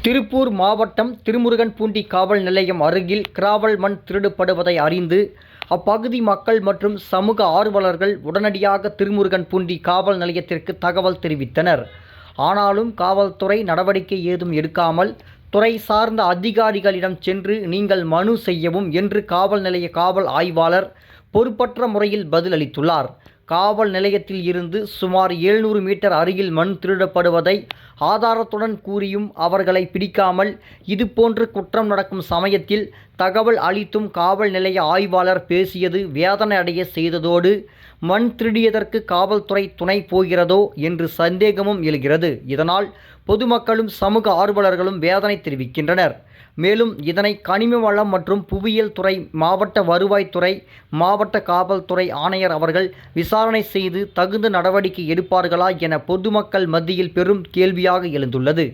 திருப்பூர் மாவட்டம் திருமுருகன்பூண்டி காவல் நிலையம் அருகில் கிராவல் மண் திருடப்படுவதை அறிந்து அப்பகுதி மக்கள் மற்றும் சமூக ஆர்வலர்கள் உடனடியாக திருமுருகன்பூண்டி காவல் நிலையத்திற்கு தகவல் தெரிவித்தனர். ஆனாலும் காவல்துறை நடவடிக்கை ஏதும் எடுக்காமல் துறை சார்ந்த அதிகாரிகளிடம் சென்று நீங்கள் மனு செய்யவும் என்று காவல் நிலைய காவல் ஆய்வாளர் பொறுப்பற்ற முறையில் பதிலளித்துள்ளார். காவல் நிலையத்தில் இருந்து சுமார் 700 மீட்டர் அருகில் மண் திருடப்படுவதை ஆதாரத்துடன் கூறியும் அவர்களை பிடிக்காமல் இதுபோன்று குற்றம் நடக்கும் சமயத்தில் தகவல் அளித்தும் காவல் நிலைய ஆய்வாளர் பேசியது வேதனை அடைய செய்ததோடு மண் திருடியதற்கு காவல்துறை துணை போகிறதோ என்று சந்தேகமும் எழுகிறது. இதனால் பொதுமக்களும் சமூக ஆர்வலர்களும் வேதனை தெரிவிக்கின்றனர். மேலும் இதனை கனிம வளம் மற்றும் புவியியல் துறை, மாவட்ட வருவாய்த்துறை, மாவட்ட காவல்துறை ஆணையர் அவர்கள் விசாரணை செய்து தகுந்த நடவடிக்கை எடுப்பார்களா என பொதுமக்கள் மத்தியில் பெரும் கேள்வியாக எழுந்துள்ளது.